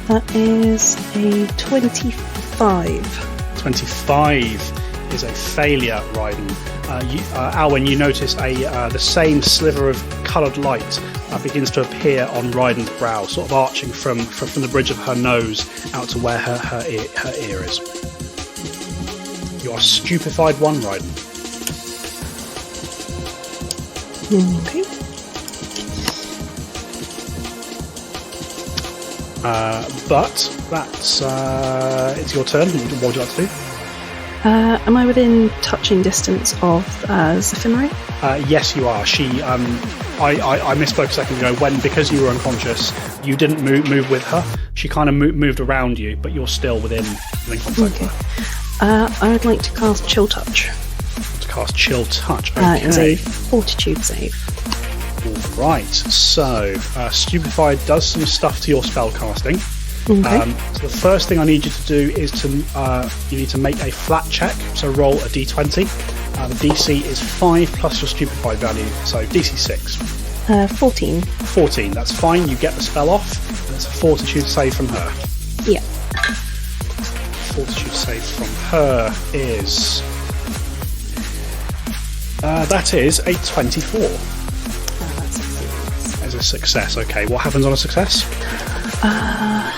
That is a 25. 25 is a failure, Raiden. Alwyn, you notice the same sliver of coloured light begins to appear on Raiden's brow, sort of arching from the bridge of her nose out to where her ear is. You are stupefied one, Raiden. Okay. But that's it's your turn. What would you like to do? Am I within touching distance of Zephimere? Yes, you are. She. I misspoke a second ago. Because you were unconscious, you didn't move with her. She kind of moved around you, but you're still within contact with her. I would like to cast Chill Touch. To cast Chill Touch. Okay. It's a Fortitude save. All right. So, Stupefied does some stuff to your spell casting. Okay. So the first thing I need you to do is you need to make a flat check. So roll a d20. The DC is 5 plus your Stupefied value. So DC 6. 14. 14. That's fine. You get the spell off. And it's a Fortitude save from her. Yeah. Fortitude save from her is... that is a 24. As a success. Okay, what happens on a success? I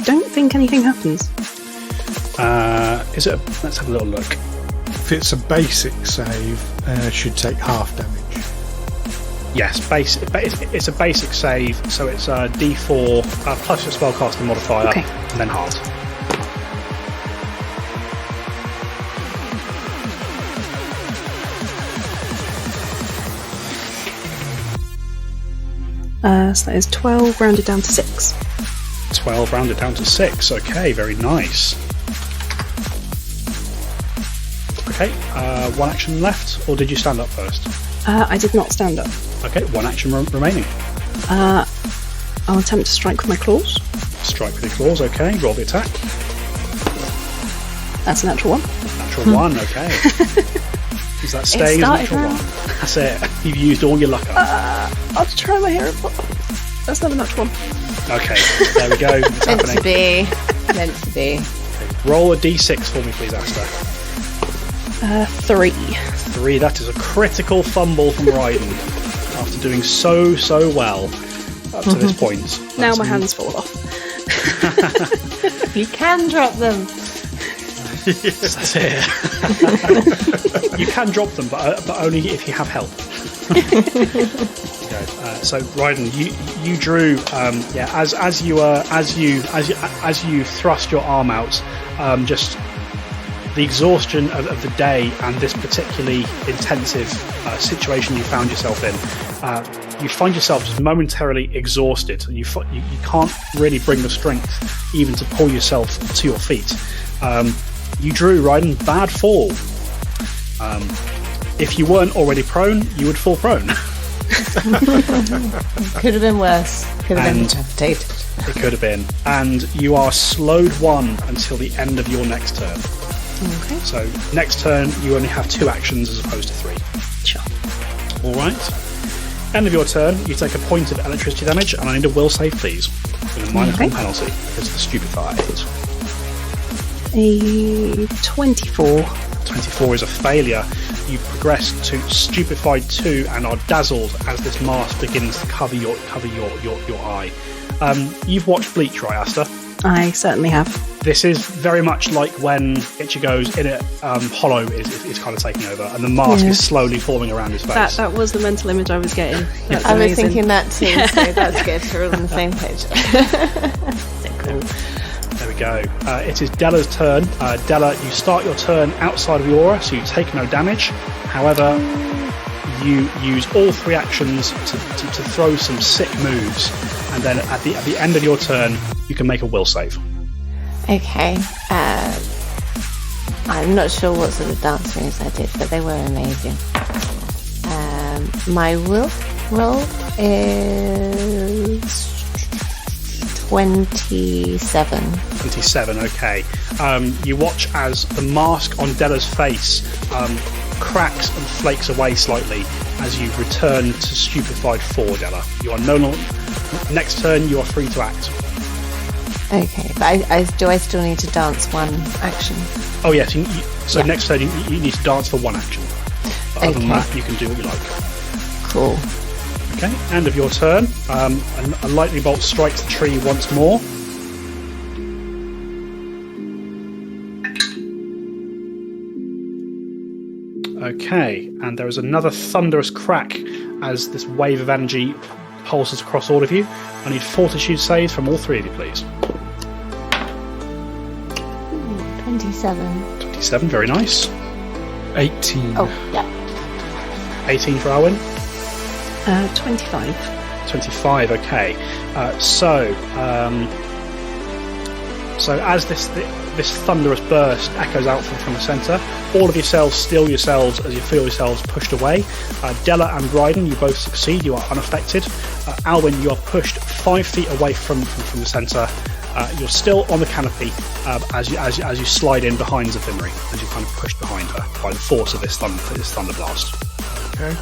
don't think anything happens. Is it? Let's have a little look. If it's a basic save, should take half damage. Yes, it's a basic save, so it's a D4 plus your spellcasting modifier, and then halved. So that is 12 rounded down to 6. 12 rounded down to 6. Okay, very nice. Okay, one action left, or did you stand up first? I did not stand up. Okay, one action remaining. I'll attempt to strike with my claws. Strike with your claws, okay. Roll the attack. That's a natural 1. Natural 1, okay. Is that staying as a natural 1? That's it. You've used all your luck up. I'll try my hair. That's not a natural 1. Okay, there we go. It's Meant happening. to be. Meant to be. Okay, roll a d6 for me, please, Asta. 3. 3, that is a critical fumble from Raiden after doing so well up to this point. Now my hands fall off. You can drop them. That's it. You can drop them, but only if you have help. Okay, so Raiden, you drew as you thrust your arm out, just the exhaustion of the day and this particularly intensive situation you found yourself in. You find yourself just momentarily exhausted, and you can't really bring the strength even to pull yourself to your feet. You drew, Raiden, bad fall. If you weren't already prone, you would fall prone. Could have been worse. Could have been decapitated. It could have been. And you are slowed 1 until the end of your next turn. Okay. So next turn, you only have 2 actions as opposed to 3. Sure. All right. End of your turn, you take a point of electricity damage, and I need a will save, please, with a -1 penalty because of the stupefied. A 24. 24 is a failure. You progress to stupefied 2 and are dazzled as this mask begins to cover your eye. You've watched Bleach, right, Asta? I certainly have. This is very much like when Ichigo's in it, Hollow is kind of taking over, and the mask is slowly forming around his face. That was the mental image I was getting. That's I was amazing. thinking that too, so that's good. We're all on the same page. So cool. There we go. It is Dela's turn. Dela, you start your turn outside of your aura, so you take no damage. However, you use all 3 actions to throw some sick moves, and then at the end of your turn, you can make a will save. Okay. I'm not sure what sort of dance moves I did, but they were amazing. My will roll is 27. 27, okay. You watch as the mask on Dela's face cracks and flakes away slightly as you return to stupefied 4, Dela. You are no longer... Next turn, you are free to act. Okay, but do I still need to dance 1 action? Oh, yes. Next turn, you need to dance for 1 action. But other than that, you can do what you like. Cool. Okay, end of your turn. A lightning bolt strikes the tree once more. Okay, and there is another thunderous crack as this wave of energy pulses across all of you. I need fortitude saves from all three of you, please. 27. 27, very nice. 18. Oh, yeah. 18 for Alwyn. 25. 25, okay. So as this thunderous burst echoes out from the centre, all of yourselves steel yourselves as you feel yourselves pushed away. Dela and Raiden, you both succeed, you are unaffected. Alwyn, you are pushed 5 feet away from the centre. You're still on the canopy as you slide in behind Zephimere, as you're kind of pushed behind her by the force of this thunder blast. Okay.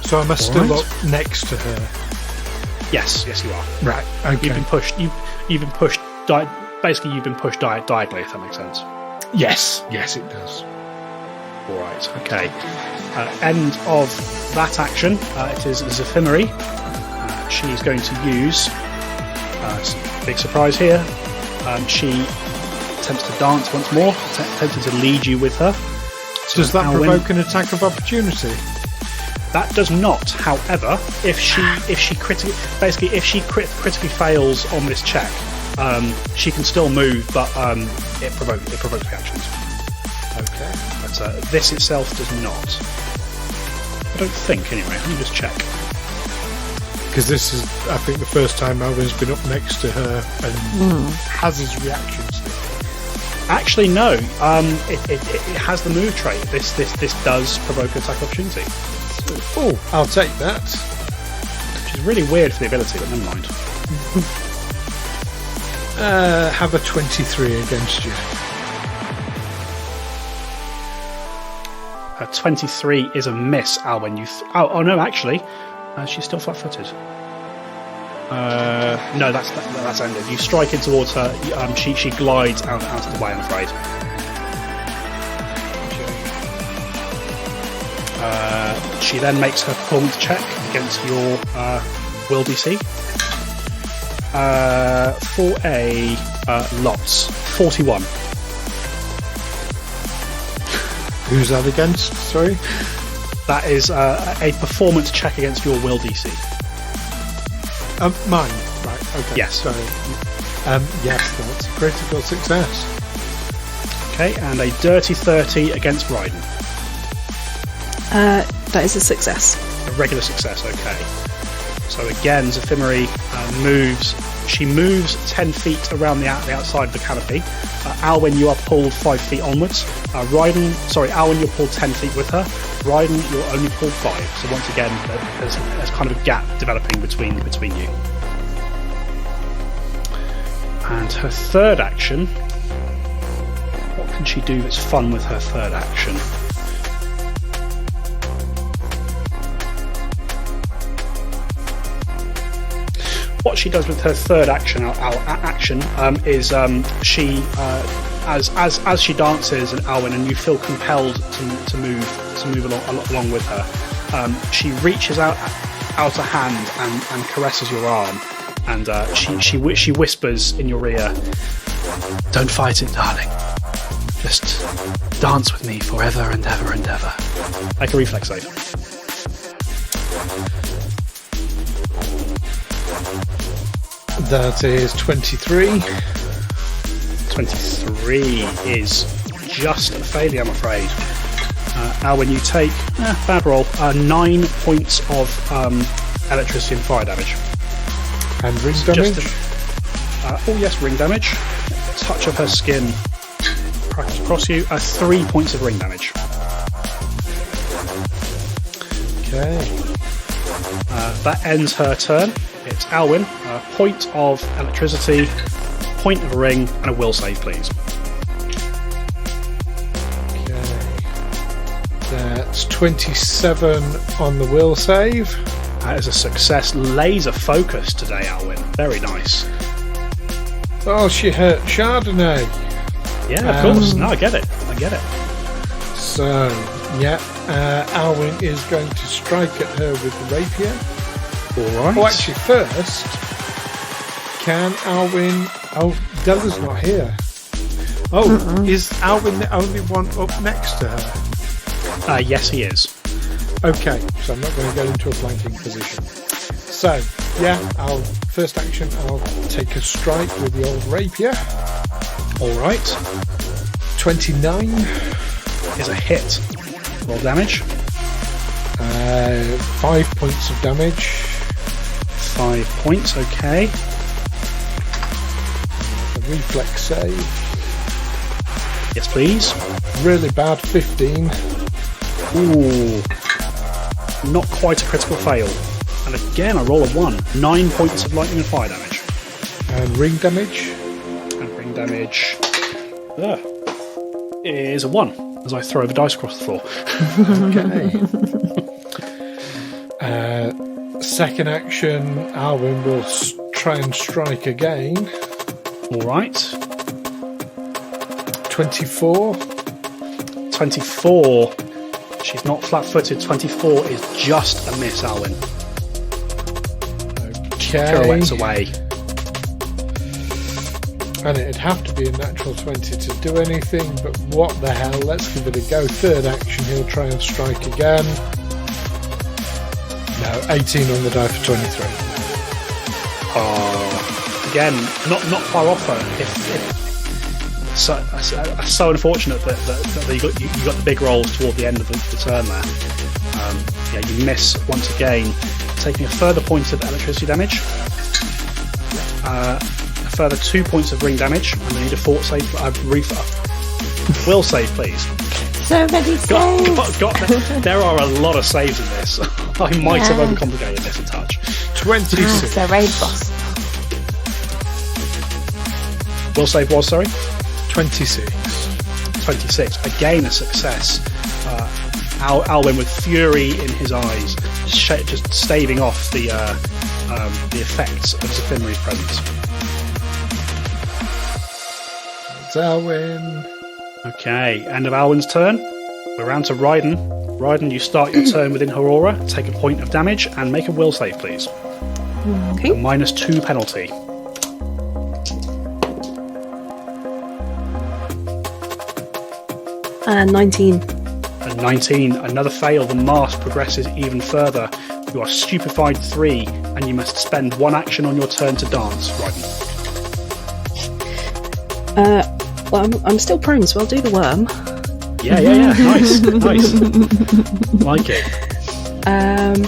So am I still up next to her? Yes, you are. Right. Okay. You've been pushed. You've been pushed. Basically, you've been pushed diagonally. If that makes sense. Yes, it does. All right. Okay. End of that action. It is Zephimere. She's going to use. Big surprise here. She attempts to dance once more, attempting to lead you with her. Does that provoke an attack of opportunity? That does not. However, if she critically critically fails on this check, she can still move, but it provokes reactions. Okay. But this itself does not. I don't think, anyway. Let me just check. Because this is, I think, the first time Alwyn's been up next to her and has his reactions. Actually, no. It has the move trait. This does provoke attack opportunity. Oh, I'll take that. Which is really weird for the ability, but never mind. Have a 23 against you. 23 is a miss, Alwyn. Oh no, actually, she's still flat-footed. No, that's ended. You strike in towards her. She glides out of the way, I'm afraid. She then makes her performance check against your will DC for a lots 41. Who's that against? Sorry? That is a performance check against your will DC. Mine. Right, okay. Yes. So, yes, that's a critical success. Okay, and a dirty 30 against Raiden. That is a success. A regular success, okay. So again, Zephimere moves. She moves 10 feet around the outside of the canopy. Alwyn, you are pulled 5 feet onwards. Alwyn, you're pulled 10 feet with her. Raiden, you're only pulled 5. So once again, there's kind of a gap developing between you. And her third action. What can she do that's fun with her third action? What she does with her third action is she as she dances and Alwyn, and you feel compelled to move along with her. She reaches out a hand and caresses your arm, and she whispers in your ear, "Don't fight it, darling. Just dance with me forever and ever and ever." Make a reflex save. That is 23. 23 is just a failure, I'm afraid. Alwyn, you take, bad roll, 9 points of electricity and fire damage. And ring damage? Oh yes, ring damage. Touch of her skin crackles across you. 3 points of ring damage. Okay. That ends her turn. It's Alwyn. A point of electricity, point of a ring, and a will save, please. Okay. That's 27 on the will save. That is a success. Laser focus today, Alwyn. Very nice. Oh, she hurt Chardonnay. Yeah, of course. No, I get it. So, yeah, Alwyn is going to strike at her with the rapier. Alright. Oh, actually, first, can Alwyn... Oh, Dela's not here. Oh, is Alwyn the only one up next to her? Yes, he is. Okay, so I'm not going to get into a flanking position. So, yeah, first action, I'll take a strike with the old rapier. All right. 29 is a hit. Roll damage. 5 points of damage. 5 points, okay. A reflex save. Yes, please. Really bad, 15. Ooh. Not quite a critical fail. And again, I roll a 1. 9 points of lightning and fire damage. And ring damage. And ring damage is a 1 as I throw the dice across the floor. Okay. Second action, Alwyn will try and strike again. All right. 24. 24. She's not flat-footed. 24 is just a miss, Alwyn. Okay. Pirouettes away. And it'd have to be a natural 20 to do anything, but what the hell, let's give it a go. Third action, he'll try and strike again. No, 18 on the die for 23. Again, not far off her. So unfortunate that you got the big rolls toward the end of the turn there. You miss once again, taking a further point of electricity damage. A further 2 points of ring damage, and I need a fort save. Will save, please. So many saves. There are a lot of saves in this. I might have overcomplicated this a touch. 26. So raid boss. Will save was, sorry? 26. 26. Again, a success. Alwyn with fury in his eyes, just staving off the effects of Zephimere's presence. It's Alwyn. Okay, end of Alwyn's turn. We're round to Raiden. Raiden, you start your turn within her aura, take a point of damage, and make a will save, please. Okay. A -2 penalty. And 19. And 19, another fail. The mask progresses even further. You are stupefied 3, and you must spend 1 action on your turn to dance, Raiden. Well, I'm still prone, so I'll do the worm. Yeah. Nice. Like it. And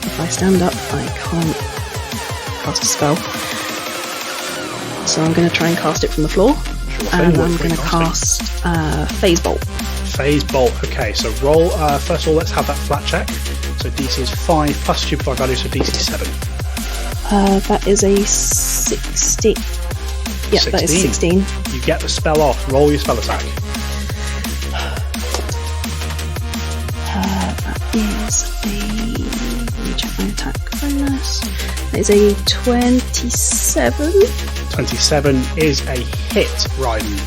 if I stand up, I can't cast a spell. So I'm going to try and cast it from the floor. And I'm going to cast Phase Bolt. Phase Bolt, okay. So roll, first of all, let's have that flat check. So DC is 5 plus stupefied value, so DC 7. That is a 16. Yeah, 16. That is 16. You get the spell off. Roll your spell attack. That is let me check my attack bonus. That is a 27. 27 is a hit, Raiden.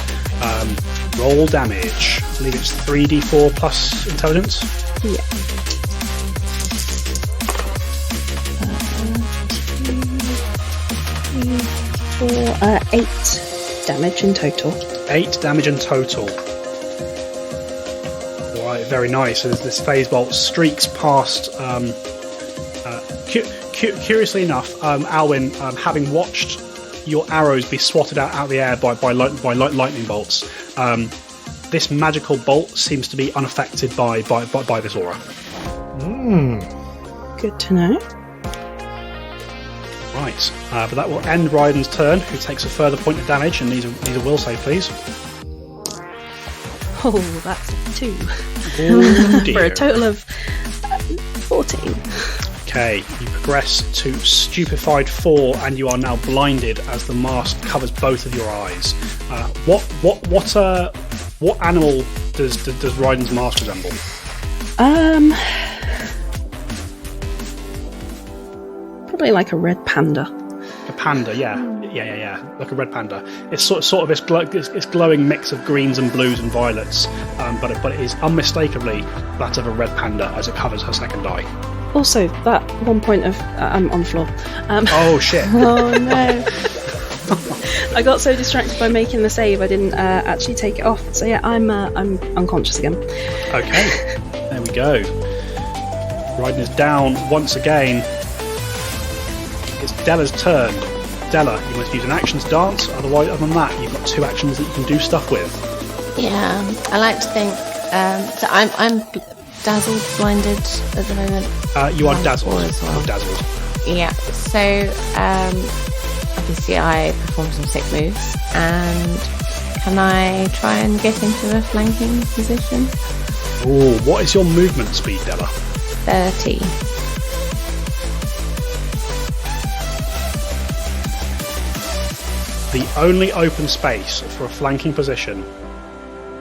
Roll damage. I believe it's 3d4 plus intelligence. Yeah. 8 damage in total. 8 damage in total. Right, very nice. As this phase bolt streaks past. Curiously enough, Alwyn, having watched your arrows be swatted out of the air by lightning bolts, this magical bolt seems to be unaffected by this aura. Good to know. Right, but that will end Raiden's turn, who takes a further point of damage and needs a will save, please. Oh, that's 2. Oh, dear. For a total of 14. Okay, you progress to stupefied 4, and you are now blinded as the mask covers both of your eyes. What animal does Raiden's mask resemble? Probably like a red panda. A panda, yeah, like a red panda. It's sort of this glowing mix of greens and blues and violets, but it is unmistakably that of a red panda as it covers her second eye. Also, that 1 point of I'm on the floor. Oh shit! Oh no! I got so distracted by making the save, I didn't actually take it off. So yeah, I'm unconscious again. Okay, there we go. Raiden is down once again. It's Dela's turn. Dela, you must use an action to dance. Otherwise, other than that, you've got 2 actions that you can do stuff with. Yeah, I like to think. So I'm dazzled, blinded at the moment. You are dazzled. As well. You're dazzled. Yeah. So obviously I perform some sick moves, and can I try and get into a flanking position? Oh, what is your movement speed, Dela? 30. The only open space for a flanking position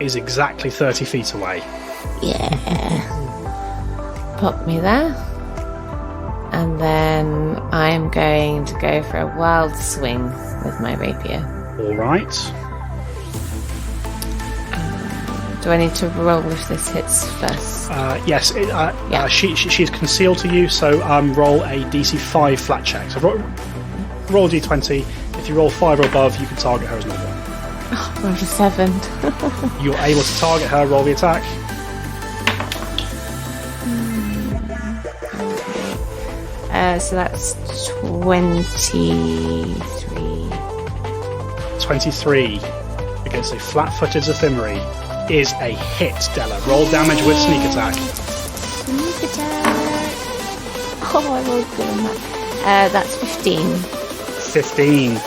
is exactly 30 feet away. Yeah. Pop me there. And then I'm going to go for a wild swing with my rapier. All right. Do I need to roll if this hits first? Yes. She's concealed to you, so roll a DC 5 flat check. So roll a D20. If you roll 5 or above, you can target her as normal. Oh, roll a 7. You're able to target her. Roll the attack. So that's 23. 23 against a flat-footed Zephimere is a hit, Dela. Roll damage with sneak attack. Sneak attack. Oh, I rolled good on that. That's 15. 15.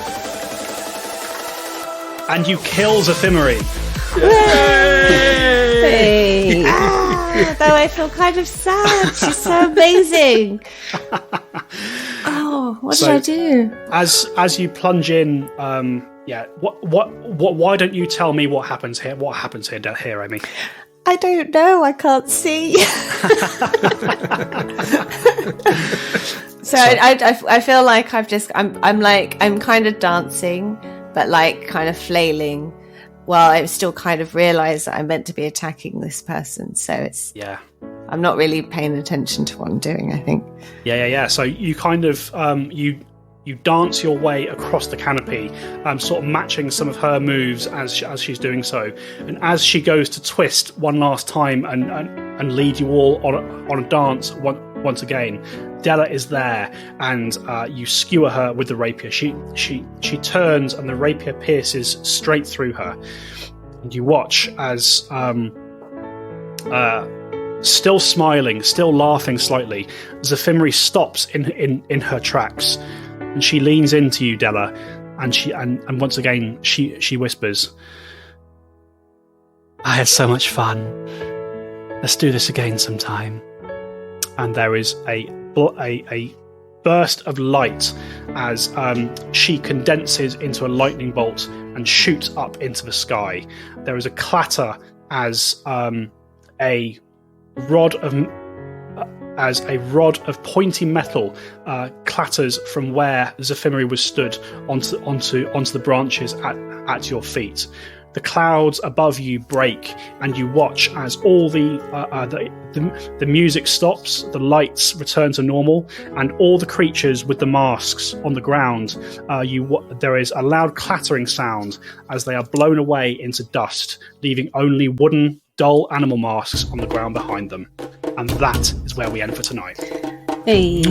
And you kill Zephimere. Hey! Though I feel kind of sad. She's so amazing. Oh, what did I do? As you plunge in, why don't you tell me what happens here? What happens here, Amy? I don't know. I can't see. So I feel like I'm kind of dancing, but like kind of flailing, while I still kind of realise that I'm meant to be attacking this person. So I'm not really paying attention to what I'm doing, I think. Yeah. So you kind of you dance your way across the canopy, sort of matching some of her moves as she's doing so. And as she goes to twist one last time and lead you all on a dance once again, Dela is there, and you skewer her with the rapier. She turns, and the rapier pierces straight through her. And you watch as, still smiling, still laughing slightly, Zephimere stops in her tracks, and she leans into you, Dela, and once again she whispers, "I had so much fun. Let's do this again sometime." And there is a burst of light as she condenses into a lightning bolt and shoots up into the sky. There is a clatter as a rod of pointy metal clatters from where Zephimere was stood onto the branches at your feet. The clouds above you break, and you watch as all the music stops, the lights return to normal, and all the creatures with the masks on the ground. There is a loud clattering sound as they are blown away into dust, leaving only wooden, dull animal masks on the ground behind them. And that is where we end for tonight. Hey,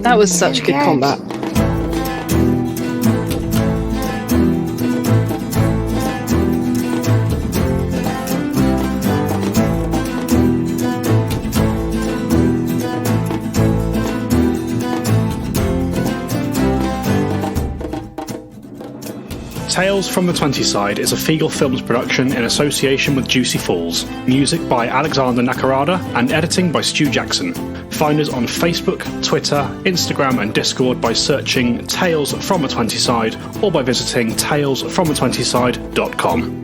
that was such good combat. Tales from the 20 Side is a Feagle Films production in association with Juicy Falls. Music by Alexander Nakarada and editing by Stu Jackson. Find us on Facebook, Twitter, Instagram and Discord by searching Tales from the 20 Side or by visiting talesfromthe20side.com.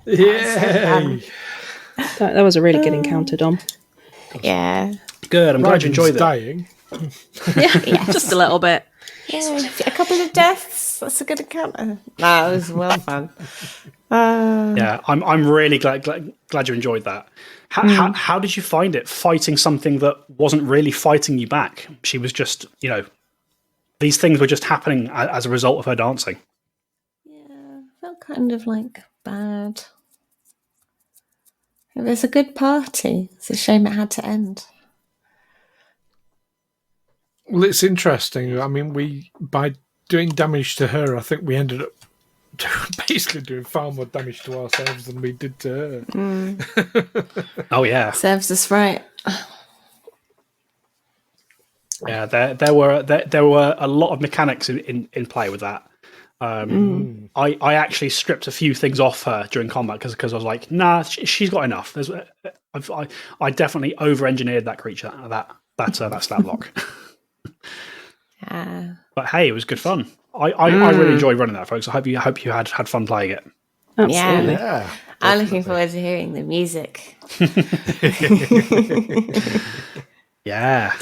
Yay! That was a really good encounter, Dom. Yeah. Good. I'm glad you enjoyed it. Dying. Yeah, just a little bit. Yeah, a couple of deaths. That's a good encounter. No, it was well fun. Yeah, I'm really glad you enjoyed that. How did you find it fighting something that wasn't really fighting you back? She was just, these things were just happening as a result of her dancing. Yeah, felt kind of like bad. It was a good party. It's a shame it had to end. Well, it's interesting. I mean, by doing damage to her, I think we ended up basically doing far more damage to ourselves than we did to her. Oh yeah, serves us right. Yeah, there were a lot of mechanics in play with that. I actually stripped a few things off her during combat because I was like, nah, she's got enough. I definitely over-engineered that creature, that stat block. Yeah. But hey, it was good fun. I really enjoyed running that, folks. I hope you had fun playing it. Absolutely. Yeah. I'm looking forward to hearing the music. Yeah.